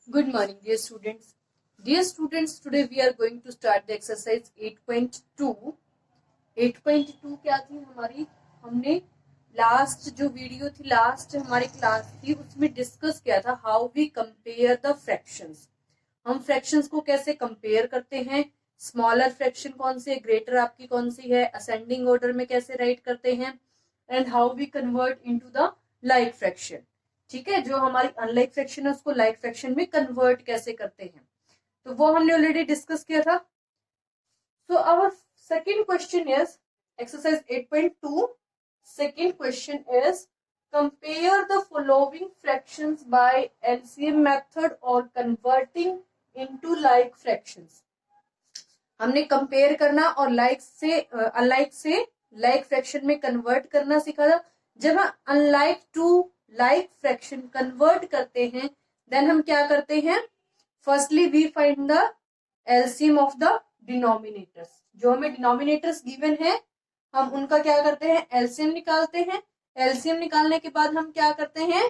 Good morning, dear students. Dear students, today we are going to start the exercise 8.2. 8.2 क्या थी हमारी? हमने last जो वीडियो थी, लास्ट हमारी क्लास थी, उसमें डिस्कस किया था how we compare the fractions. हम फ्रैक्शंस को कैसे कंपेयर करते हैं, स्मॉलर फ्रैक्शन कौन सी है, ग्रेटर आपकी कौन सी है, असेंडिंग ऑर्डर में कैसे राइट करते हैं, and how we convert into the like fraction. ठीक है, जो हमारी अनलाइक फ्रैक्शन है उसको लाइक फ्रैक्शन में कन्वर्ट कैसे करते हैं, तो वो हमने ऑलरेडी डिस्कस किया था. So our second question is exercise 8.2. Second question is compare the following fractions by LCM method और कन्वर्टिंग इनटू लाइक फ्रैक्शंस. हमने कंपेयर करना और लाइक से अनलाइक से लाइक फ्रैक्शन में कन्वर्ट करना सीखा था. जब हम unlike to like fraction convert करते हैं, देन हम क्या करते हैं, firstly we find the LCM of the denominators. जो हमें डिनोमिनेटर्स गिवन है, हम उनका क्या करते हैं, एलसीएम निकालते हैं. एलसीएम निकालने के बाद हम क्या करते हैं,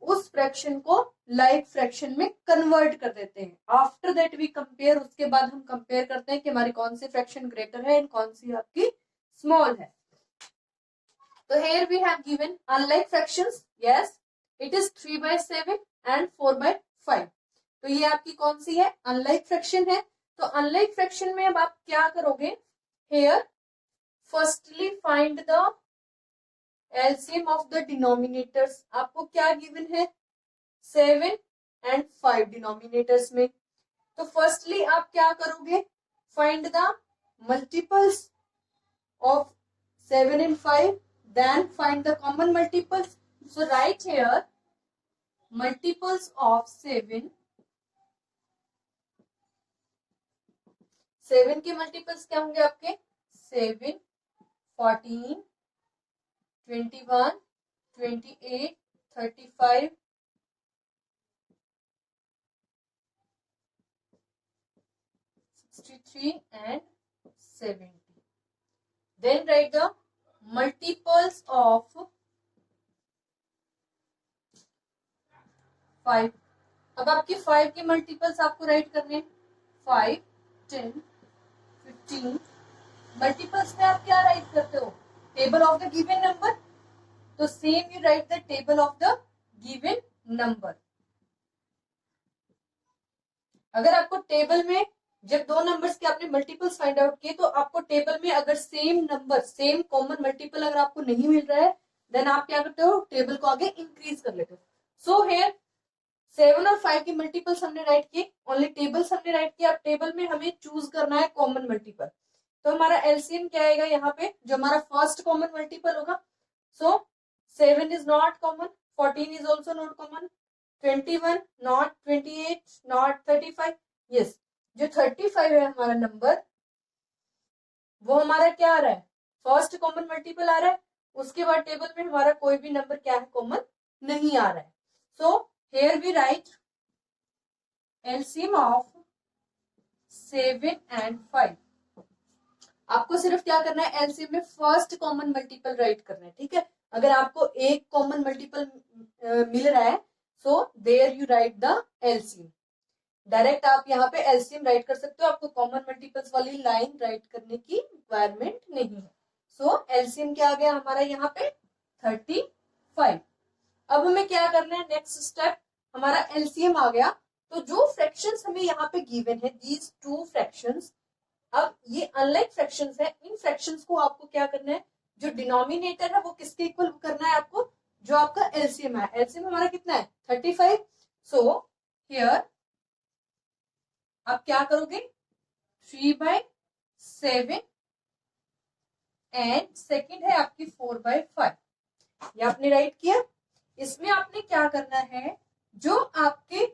उस फ्रैक्शन को लाइक फ्रैक्शन में कन्वर्ट कर देते हैं. आफ्टर दैट वी कंपेयर, उसके बाद हम कंपेयर करते हैं कि हमारी कौन सी फ्रैक्शन ग्रेटर है एंड कौन सी आपकी स्मॉल है. So here we have given unlike fractions. Yes, it is 3/7 and 4/5. तो ये आपकी कौन सी है, अनलाइक फ्रैक्शन है. तो अनलाइक फ्रैक्शन में अब आप क्या करोगे, here firstly find the LCM of the denominators. आपको क्या गिवन है, 7 and 5 डिनोमिनेटर्स में. तो फर्स्टली आप क्या करोगे, find the multiples of 7 and 5, then find the common multiples. So write here multiples of 7. 7 के मल्टीपल्स क्या होंगे आपके, 7, 14, 21, 28, 35, 63 and 70. Then write the multiples of 5. अब आपके 5 के मल्टीपल्स आपको राइट करने हैं, 5, 10, 15. मल्टीपल्स में आप क्या राइट करते हो, table of the given number. तो same you write the table of the given number. अगर आपको टेबल में जब दो नंबर्स के आपने मल्टीपल्स फाइंड आउट किए, तो आपको टेबल में अगर same number, same common multiple अगर आपको नहीं मिल रहा है, देन आप क्या करते हो, टेबल को आगे इंक्रीज कर लेते हो. सो हेयर 7 और 5 के मल्टीपल्स हमने राइट किए, ओनली टेबल्स हमने राइट किया. अब टेबल में हमें चूज करना है कॉमन मल्टीपल. तो हमारा एलसीएम क्या आएगा यहाँ पे, जो हमारा फर्स्ट कॉमन मल्टीपल होगा. सो 7 is not common, 14 is also not common, 21 not, 28 not, 35. Yes, जो 35 है हमारा नंबर, वो हमारा क्या आ रहा है, फर्स्ट कॉमन मल्टीपल आ रहा है. उसके बाद टेबल में हमारा कोई भी नंबर क्या है, कॉमन नहीं आ रहा है. So here we write LCM of 7 and 5. आपको सिर्फ क्या करना है, एलसीएम में फर्स्ट कॉमन मल्टीपल राइट करना है. ठीक है, अगर आपको एक कॉमन मल्टीपल मिल रहा है, so there you write the LCM. Direct आप यहाँ पे एलसीएम राइट कर सकते हो, आपको कॉमन मल्टीपल्स वाली लाइन राइट करने की रिक्वायरमेंट नहीं है. सो एलसीएम क्या आ गया हमारा यहाँ पे, 35. अब हमें क्या करना है, नेक्स्ट स्टेप, हमारा एलसीएम आ गया. तो जो फ्रैक्शंस हमें यहाँ पे गिवन है, दीज टू फ्रैक्शंस, अब ये अनलाइक फ्रैक्शंस है. इन फ्रैक्शंस को आपको क्या करना है, जो डिनोमिनेटर है वो किसके इक्वल करना है आपको, जो आपका एलसीएम है. एलसीएम हमारा कितना है, 35. सो हियर आप क्या करोगे, 3/7 एंड सेकेंड है आपकी 4/5. ये आपने राइट किया. इसमें आपने क्या करना है, जो आपके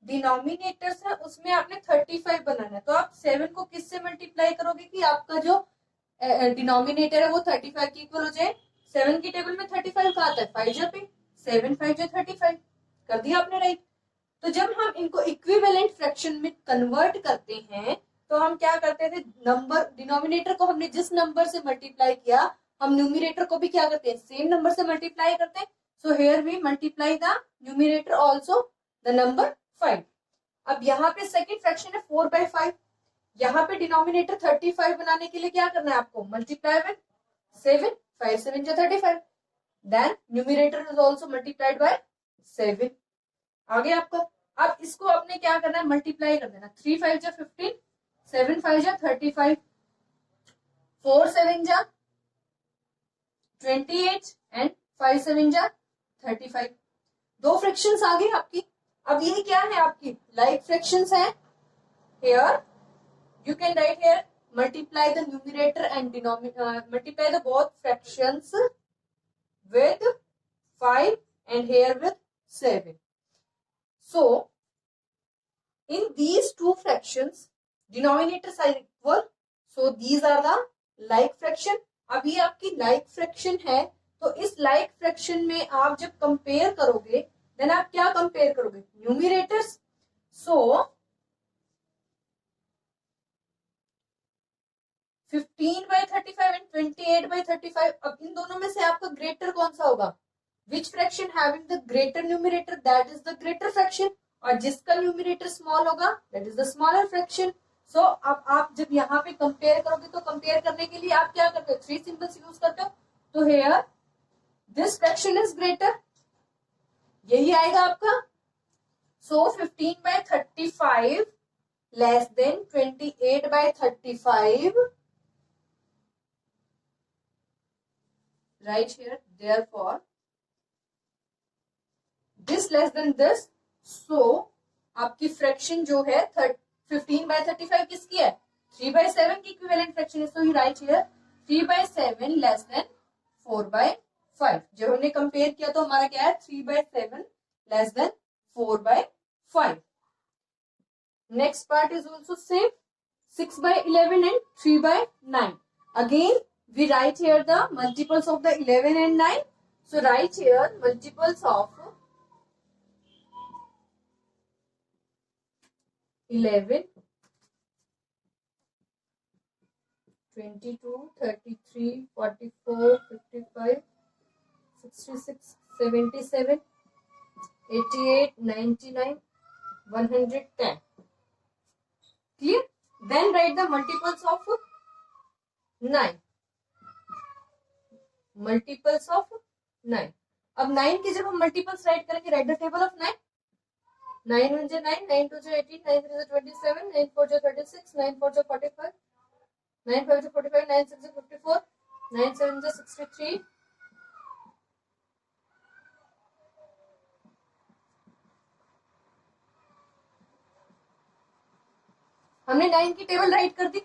डिनोमिनेटर्स है उसमें आपने 35 बनाना है. तो आप 7 को किससे मल्टीप्लाई करोगे कि आपका जो डिनोमिनेटर है वो 35 की इक्वल हो जाए. 7 की टेबल में 35 का आता है, 5 जा पे 7, 5 जा 35. कर दिया आपने राइट. तो जब हम इनको इक्विवेलेंट फ्रैक्शन में कन्वर्ट करते हैं, तो हम क्या करते थे, नंबर डिनोमिनेटर को हमने जिस नंबर से मल्टीप्लाई किया, हम न्यूमिनेटर को भी क्या करते हैं, सेम नंबर से मल्टीप्लाई करते हैं. So here we multiply the numerator also the number 5. अब यहाँ पे सेकंड फ्रैक्शन है 4/5, यहाँ पे डिनोमिनेटर 35 बनाने के लिए क्या करना है आपको, मल्टीप्लाई विद 7, 5 7 जो 35, then numerator is also multiplied by 7। आगे आपको अब इसको आपने क्या करना है, मल्टीप्लाई कर देना, 3 5 जा 15, 7 5 जा 35, 4 7 जा 28 एंड 5 7 जा 35। दो फ्रैक्शंस आ गई आपकी। अब ये क्या है आपकी लाइक फ्रैक्शंस है। Here you can write here multiply the numerator and denominator, multiply the both fractions with 5 and here with 7. So in these two fractions denominators are equal, so these are the like fraction। अब ये आपकी like fraction है, तो इस like fraction में आप जब compare करोगे देन आप क्या कंपेयर करोगे, न्यूमिरेटर्स। सो 15/35 एंड 28/35, अब इन दोनों में से आपका ग्रेटर कौन सा होगा, which fraction having the greater numerator that is the greater fraction, और जिसका न्यूमरेटर स्मॉल होगा that is the smaller fraction. So अब आप जब यहाँ पे कंपेयर करोगे तो कंपेयर करने के लिए आप क्या करते हो, 3 सिंबल्स यूज करते हो। तो here this fraction is greater, यही आएगा आपका। सो 15/35 less than 28/35, right here, therefore this less than this, so आपकी फ्रैक्शन जो है 15/35 किसकी है, 3/7 की इक्विवेलेंट फ्रैक्शन है। सो ही राइट हियर 3/7 लेस देन 4/5। जब हमने कंपेयर किया तो हमारा क्या है, 3/7 less than 4/5। Next part is also same, 6/11 and 3/9। Again we write here the multiples of the 11 and 9. So write here multiples of 11, 22, 33, 44, 55, 66, 77, 88, 99, 110. Clear? Then write the multiples of 9। Multiples of 9। अब 9 के जब हम multiples right करेंगे, right the table of 9। 9 1 9, 9 2 18, 9 3 27, 9 4 36, 9 4 45, 9 5 45, 9 6 54, 9 7 63। हमने 9 की table write कर दी।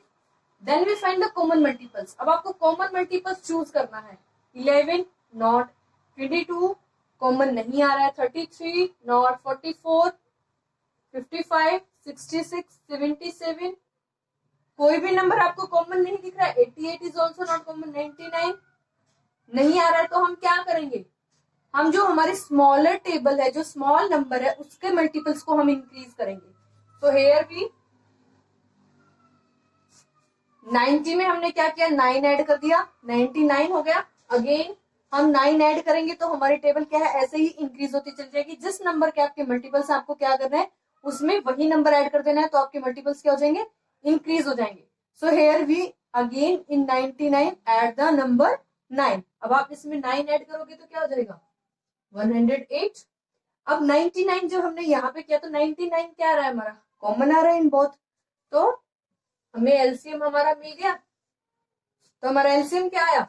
Then we find the common multiples. अब आपको कॉमन मल्टीपल्स चूज करना है। 11 नॉट, 22 कॉमन नहीं आ रहा है, 33 नॉट, 44, 55, 66, 77 कोई भी नंबर आपको कॉमन नहीं दिख रहा है। 88 इज ऑल्सो नॉट कॉमन, 99 नहीं आ रहा है। तो हम क्या करेंगे, हम जो हमारी स्मॉलर टेबल है, जो स्मॉल नंबर है, उसके मल्टीपल्स को हम इंक्रीज करेंगे। सो हेयर भी 90 में हमने क्या किया, 9 ऐड कर दिया, 99 हो गया। अगेन हम 9 ऐड करेंगे तो हमारी टेबल क्या है, ऐसे ही इंक्रीज होती चल जाएगी। जिस नंबर के आपके मल्टीपल्स आपको क्या करना है, उसमें वही नंबर ऐड कर देना है, तो आपके मल्टीपल्स क्या हो जाएंगे, इंक्रीज हो जाएंगे। So here we again in 99 add the number 9। अब आप इसमें 9 ऐड करोगे तो क्या हो जाएगा, 108। अब 99 जो हमने यहाँ पे किया, तो 99 क्या आ रहा है, हमारा कॉमन आ रहा है इन बोथ, तो हमें एलसीएम हमारा मिल गया। तो हमारा एलसीएम क्या आया,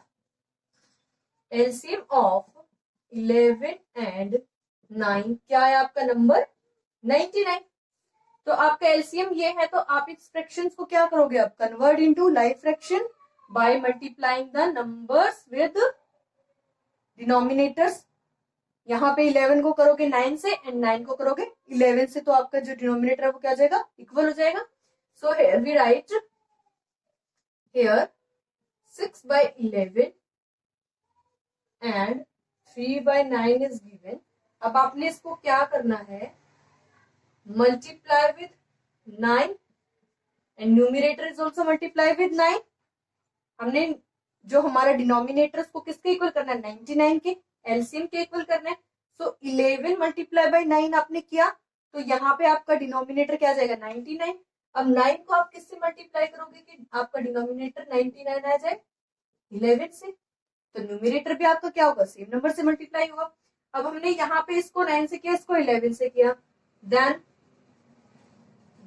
एलसीएम ऑफ 11 एंड 9 क्या है आपका नंबर, 99। तो आपका एलसीएम ये है। तो आप इस फ्रैक्शंस को क्या करोगे, अब convert into like fraction by multiplying the numbers with denominators. यहाँ पे 11 को करोगे 9 से एंड 9 को करोगे 11 से, तो आपका जो डिनोमिनेटर है वो क्या हो जाएगा, इक्वल हो जाएगा। So here we write here 6/11 and 3/9 is given। अब आपने इसको क्या करना है, multiply with 9 and numerator is also multiply with 9। हमने जो हमारा डिनोमिनेटर को किसके इक्वल करना है, 99 के, एलसीएम के इक्वल करना है। सो 11 मल्टीप्लाई बाय 9 आपने किया तो यहाँ पे आपका डिनोमिनेटर क्या आ जाएगा 99। अब 9 को आप किससे मल्टीप्लाई करोगे कि आपका डिनोमिनेटर 99 आ जाए 11 से, तो न्यूमिनेटर भी आपका क्या होगा सेम नंबर से मल्टीप्लाई होगा। अब हमने यहाँ पे इसको 9 से किया, इसको 11 से किया, देन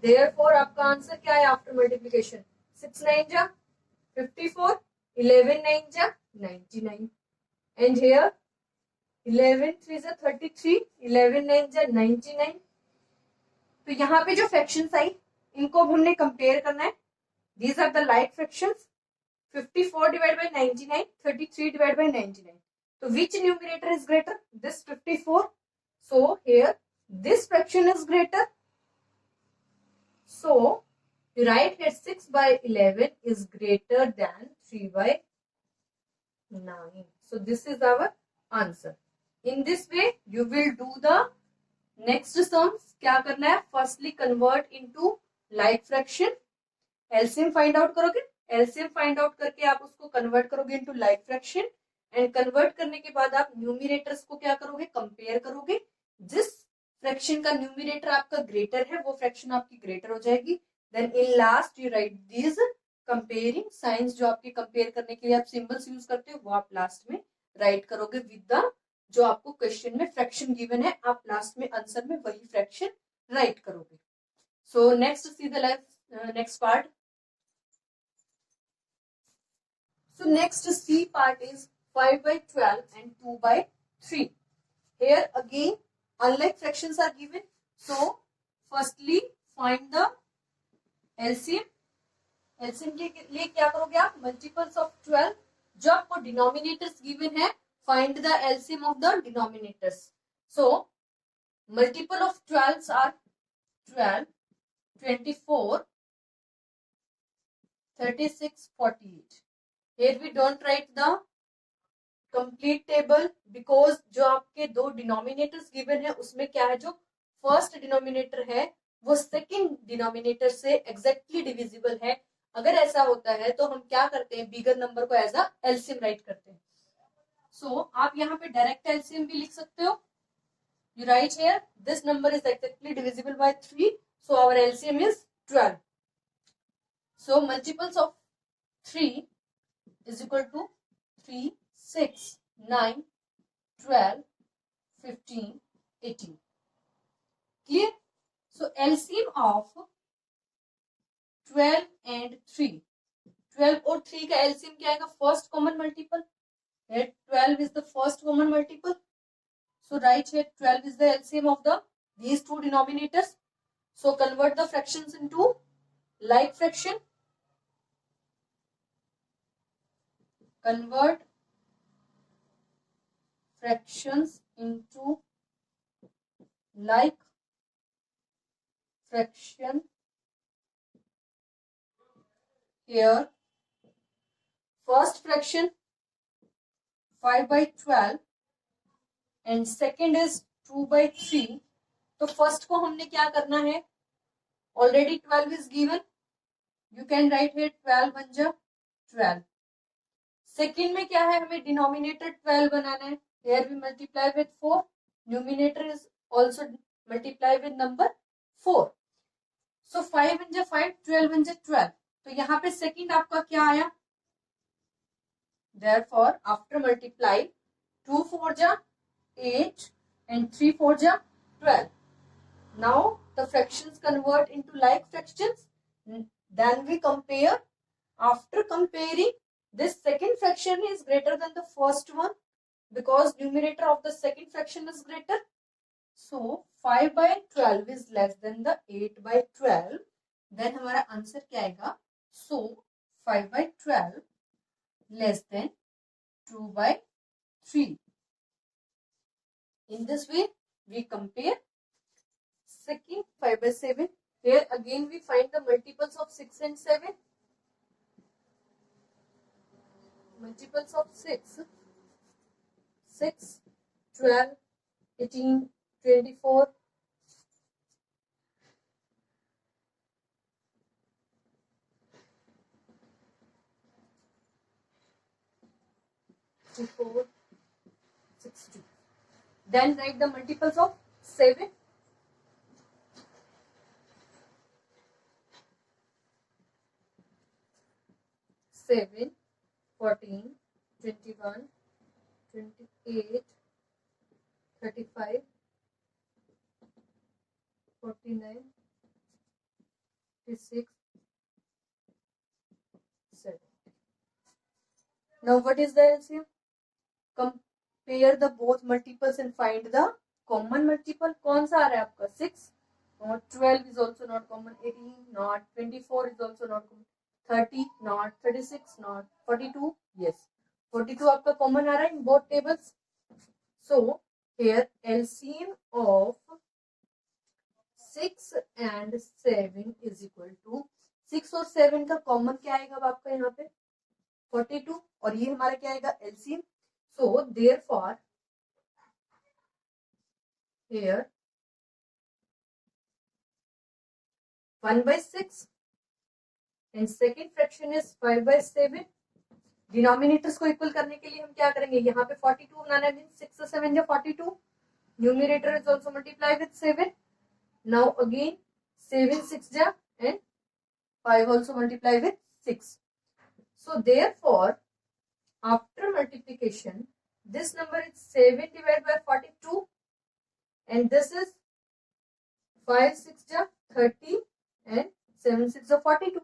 देयरफॉर आपका आंसर क्या है आफ्टर मल्टीप्लिकेशन 6 9 जा 54, 11 9 जा 99, एंड हियर 11 3 जा 33, 11 9 जा 99। तो यहाँ पे जो फ्रैक्शंस आई इनको हमने कंपेयर करना है। These are the like fractions, 54 divided by 99, 33 divided by 99. So which numerator is greater? This 54. So here this fraction is greater. So you write here 6 by 11 is greater than 3 by 9. So this is our answer. In this way you will do the next sums. क्या करना है? Firstly convert into like fraction. LCM find out करोगे, LCM find out करके आप उसको convert करोगे into like fraction, and convert करने के बाद आप न्यूमिनेटर्स को क्या करोगे? कंपेयर करोगे। जिस फ्रैक्शन का न्यूमिनेटर आपका ग्रेटर है वो फ्रैक्शन आपकी ग्रेटर हो जाएगी। Then in last you write these comparing signs, जो आपके कंपेयर करने के लिए आप सिंबल्स यूज करते हो वो आप लास्ट में राइट करोगे विद द जो आपको क्वेश्चन में फ्रैक्शन गिवन है, आप लास्ट में आंसर में वही फ्रैक्शन राइट करोगे। So next see the next part. So next C part is 5 by 12 and 2 by 3. Here again unlike fractions are given. So firstly find the LCM. LCM के लिए क्या करोगे आप? Multiples of 12 जो आपको denominators given है, find the LCM of the denominators. So multiple of 12s are 12, 24, 36, 48. Here we don't write the complete table because जो आपके दो डिनोमिनेटर्स गिवन है उसमें क्या है, जो फर्स्ट डिनोमिनेटर है वो सेकंड डिनोमिनेटर से एग्जैक्टली डिविजिबल है। अगर ऐसा होता है तो हम क्या करते हैं? बिगर नंबर को एज अ एलसीएम राइट करते हैं। सो आप यहाँ पे डायरेक्ट एलसीएम भी लिख सकते हो। You write here this number is exactly divisible by 3, so our LCM is 12. So multiples of 3 is equal to 3, 6, 9, 12, 15, 18. Clear? So LCM of 12 and 3. 12 और 3 का LCM क्या आएगा? First common multiple. Here 12 is the first common multiple. So write here 12 is the LCM of these two denominators. So convert the fractions into like fraction. Convert fractions into like fraction. Here first fraction 5 by 12 and second is 2 by 3. तो first को हमने क्या करना है? Already 12 is given. You can write here 12 बन जा 12. Second में क्या है? हमें डिनोमिनेटर 12 बनाना है. Here we multiply with 4. Numerator is also multiply with number 4. So 5 बन जा 5, 12 बन जा 12. तो यहाँ पे सेकेंड आपका क्या आया? Therefore after multiply 2 4 जा 8 and 3 4 जा 12. Now the fractions convert into like fractions. Then we compare. After comparing, this second fraction is greater than the first one because numerator of the second fraction is greater. So 5 by 12 is less than the 8 by 12. Then हमारा answer क्या आएगा? So 5 by 12 less than 2 by 3. In this way we compare. Second 5 by 7. Here again we find the multiples of 6 and 7. Multiples of 6, 6, 12, 18, 24, 64, 60. Then write the multiples of 7. 7, 14, 21, 28, 35, 49, 56, 7. Now what is the LCM? Compare the both multiples and find the common multiple. कौन सा आ रहा है आपका? 6. Not 12 is also not common. 18 not. 24 is also not common. 30 not. 36 not. 42 yes. 42 आपका common आ रहा है in both tables. So here LCM of 6 and 7 is equal to 6 और 7 का common क्या आएगा आपका यहाँ पे? 42. और ये हमारा क्या आएगा? LCM. So therefore here 1/6 and second fraction is 5/7. Denominators को इक्वल करने के लिए हम क्या करेंगे? यहाँ पे 42 बनाना है, मींस 6 और 7 जा 42. Numerator is also multiply with 7. Now again 7 6 जा and 5 also multiply with 6. So therefore after multiplication this number is 7 divided by 42 and this is 5 6 ja 30 and 7 6 are 42.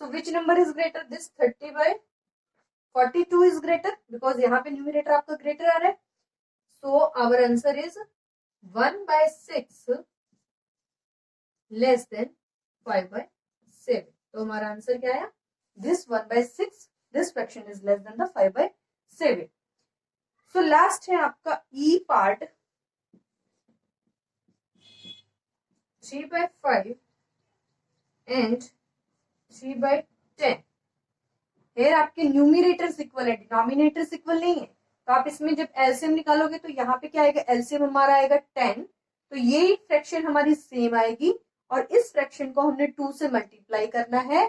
So which number is greater? This 30 by 42 is greater because यहाँ पे numerator आपका greater आ रहा है. So our answer is 1/6 less than 5/7. तो हमारा answer क्या आया? This 1/6, this fraction is less than the 5/7. So last है आपका E part 3/5 and 3/10. Here आपके न्यूमरेटर्स इक्वल है, डिनोमिनेटर्स इक्वल नहीं है. तो आप इसमें जब एलसीएम निकालोगे तो यहाँ पे क्या आएगा? एलसीएम हमारा आएगा 10. तो ये फ्रैक्शन हमारी सेम आएगी और इस फ्रैक्शन को हमने 2 से मल्टीप्लाई करना है.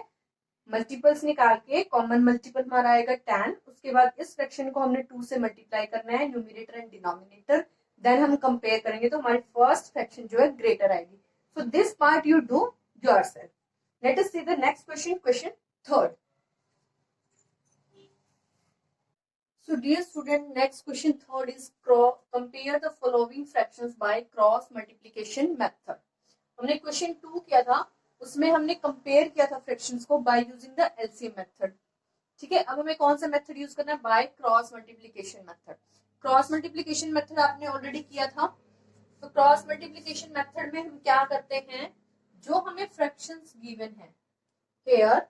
मल्टीपल्स निकाल के कॉमन मल्टीपल हमारा आएगा 10. उसके बाद इस फ्रैक्शन को हमने 2 से मल्टीप्लाई करना है, न्यूमरेटर एंड डिनोमिनेटर. देन हम कंपेयर करेंगे तो हमारी फर्स्ट फ्रैक्शन जो है ग्रेटर आएगी. So this part you do yourself. Let us see the next question, question third. So dear student, next question third is compare the following fractions by cross multiplication method. हमने question 2 किया था, उसमें हमने compare किया था fractions को bye using the LCM method. ठीक है, अब हमें कौन सा मेथड यूज करना है? By cross multiplication method. Cross multiplication method आपने ऑलरेडी किया था. तो क्रॉस मल्टीप्लिकेशन मेथड में हम क्या करते हैं? जो हमें फ्रैक्शंस गिवन है here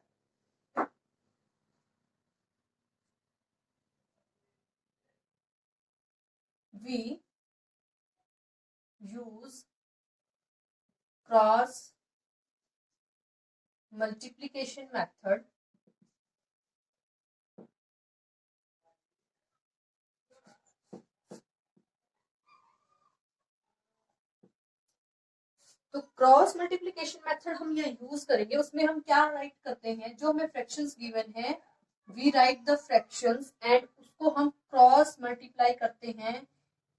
we use cross multiplication method तो क्रॉस मल्टीप्लिकेशन मेथड हम यहाँ यूज करेंगे. उसमें हम क्या राइट करते हैं? जो हमें फ्रैक्शंस गिवन है we write the fractions and उसको हम क्रॉस मल्टीप्लाई करते हैं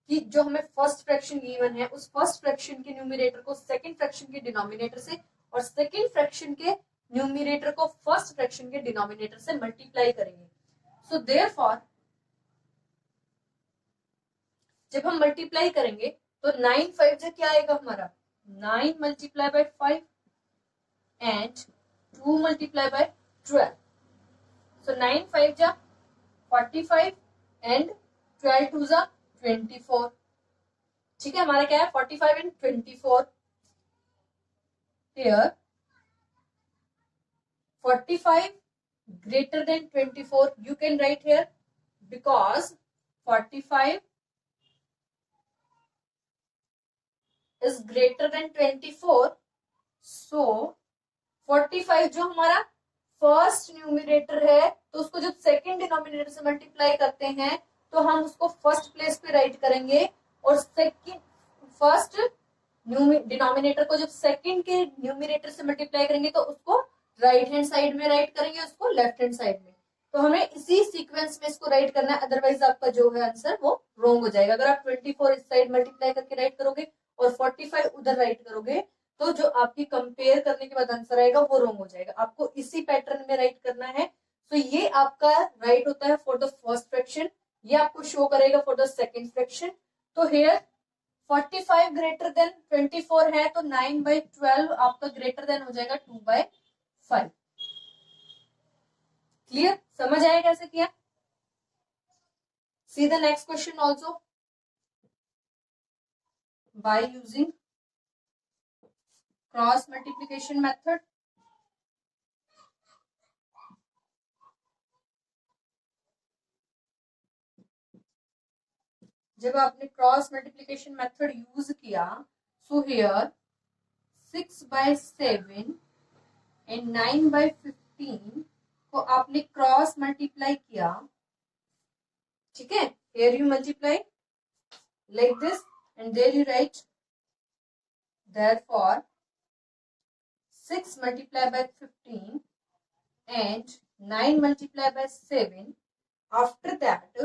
कि जो हमें फर्स्ट फ्रैक्शन गिवन है उस फर्स्ट फ्रैक्शन के न्यूमरेटर को सेकंड फ्रैक्शन के डिनोमिनेटर से और सेकंड फ्रैक्शन के न्यूमरेटर को फर्स्ट फ्रैक्शन के डिनोमिनेटर से मल्टीप्लाई करेंगे. सो देयरफॉर जब हम मल्टीप्लाई करेंगे तो 9 5 जा क्या आएगा हमारा? 9 multiplied by 5 and 2 multiplied by 12. So 9 5 जा 45 and 12 2 जा 24. ठीक है, हमारा क्या है? 45 and 24. Here 45 greater than 24. You can write here because 45 is greater than 24. So 45 जो हमारा फर्स्ट न्यूमरेटर है तो उसको जब सेकंड डिनोमिनेटर से मल्टीप्लाई करते हैं तो हम उसको फर्स्ट प्लेस पे राइट करेंगे और सेकंड फर्स्ट डिनोमिनेटर को जब सेकंड के न्यूमरेटर से मल्टीप्लाई करेंगे तो उसको राइट हैंड साइड में राइट करेंगे, उसको लेफ्ट हैंड साइड में. तो हमें इसी सीक्वेंस में इसको राइट करना है, अदरवाइज आपका जो है आंसर वो रॉन्ग हो जाएगा. अगर आप 24 इस साइड मल्टीप्लाई करके राइट करोगे और 45 उधर राइट करोगे तो जो आपकी कंपेयर करने के बाद आंसर आएगा वो रॉन्ग हो जाएगा. आपको इसी पैटर्न में राइट करना है. तो ये आपका राइट होता है फॉर द फर्स्ट फ्रैक्शन, ये आपको शो करेगा फॉर द सेकेंड फ्रैक्शन। तो हेयर 45 ग्रेटर देन 24 है, तो 9/12 आपका ग्रेटर देन हो जाएगा 2/5। क्लियर, समझ आया कैसे किया? See the next question also by using cross multiplication method. जब आपने क्रॉस मल्टीप्लीकेशन मेथड यूज किया, सो हियर 6/7 एंड 9/15 को आपने क्रॉस मल्टीप्लाई किया, ठीक है। Here you multiply like this and there you write therefore 6 multiplied by 15 and 9 multiplied by 7. After that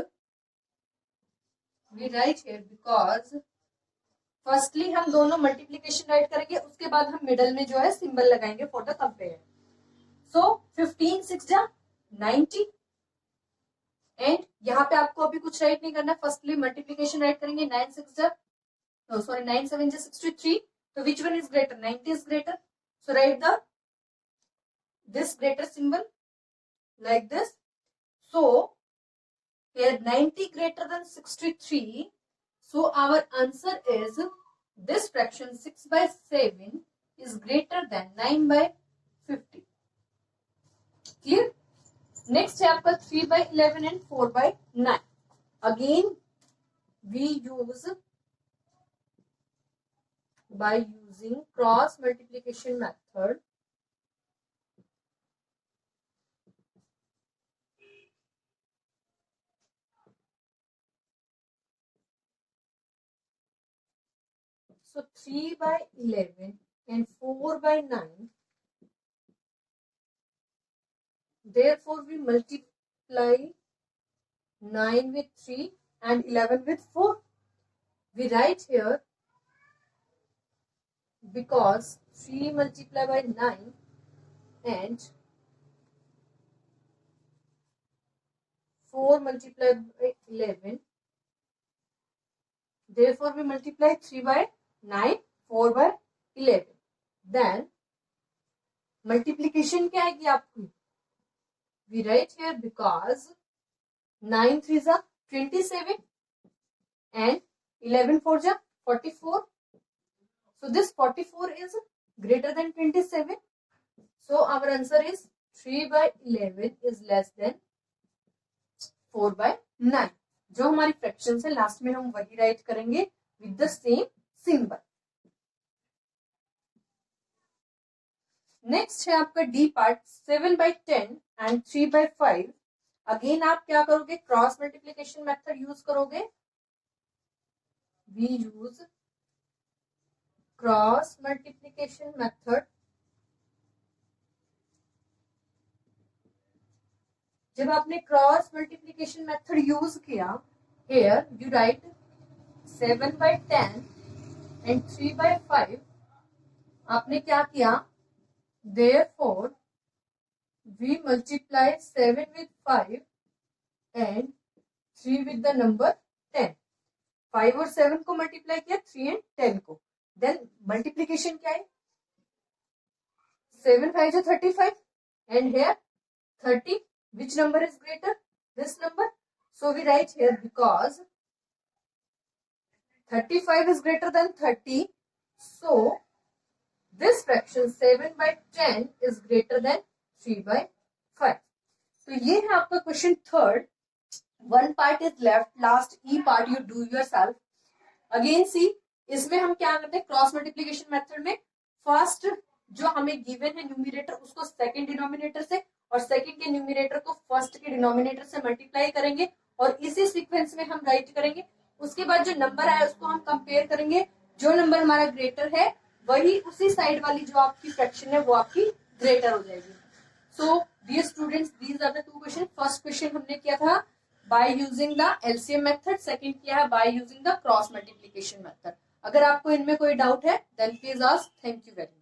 we write here because firstly हम दोनों multiplication right करेंगे, उसके बाद हम मिडल में जो है सिंबल लगाएंगे फॉर द कंपेयर। सो 15 6 जा 90 एंड यहाँ पे आपको अभी कुछ राइट नहीं करना, फर्स्टली मल्टीप्लीकेशन राइट करेंगे। 9 6 जा सॉरी 9 7 जा 63, तो which one is greater? 90 is greater, so write the this greater symbol like this. So here 90 greater than 63, so our answer is this fraction 6/7 is greater than 9/50. Clear? Next है आपका 3/11 and 4/9. Again we use by using cross multiplication method. So 3/11 and 4/9. Therefore we multiply 9 with 3 and 11 with 4. We write here because 3 multiplied by 9 and 4 multiplied by 11. Therefore we multiply 3/9, 4/11. Then multiplication क्या आएगी आपकी? We write here because 9 3 जा 27 and 11 4 जा 44. So this 44 is greater than 27. So our answer is 3/11 is less than 4/9. जो हमारी fraction है last में हम वही राइट करेंगे with the same symbol. Next है आपका डी पार्ट 7/10 एंड 3/5। अगेन आप क्या करोगे? क्रॉस मल्टीप्लीकेशन मेथड यूज करोगे। We use cross multiplication method. जब आपने क्रॉस मल्टीप्लीकेशन मेथड यूज किया, हेयर यू राइट 7/10 एंड 3/5। आपने क्या किया? Therefore we multiply 7 with 5 and 3 with the number 10. 5 और 7 को मल्टीप्लाई किया, 3 एंड 10 को। देन मल्टीप्लीकेशन क्या है? 7 5 जो 35 and here 30. Which number is greater? This number. So we write here because 35 is greater than 30. So this fraction 7/10 is greater than 3/5. तो ये है आपका question third. One part is left, last E part you do yourself. Again see, इसमें हम क्या करते हैं? Cross multiplication method में फर्स्ट जो हमें गिवन है न्यूमरेटर उसको सेकंड डिनोमिनेटर से और सेकंड के न्यूमरेटर को फर्स्ट के डिनोमिनेटर से मल्टीप्लाई करेंगे और इसी सीक्वेंस में हम राइट करेंगे। उसके बाद जो नंबर आया उसको हम कंपेयर करेंगे, जो नंबर हमारा ग्रेटर है वही उसी साइड वाली जो आपकी फ्रैक्शन है वो आपकी ग्रेटर हो जाएगी। So dear students, these are the two question. First question हमने किया था by using the LCM method, second किया है by using the cross multiplication method. अगर आपको इनमें कोई डाउट है then please ask. Thank you very much.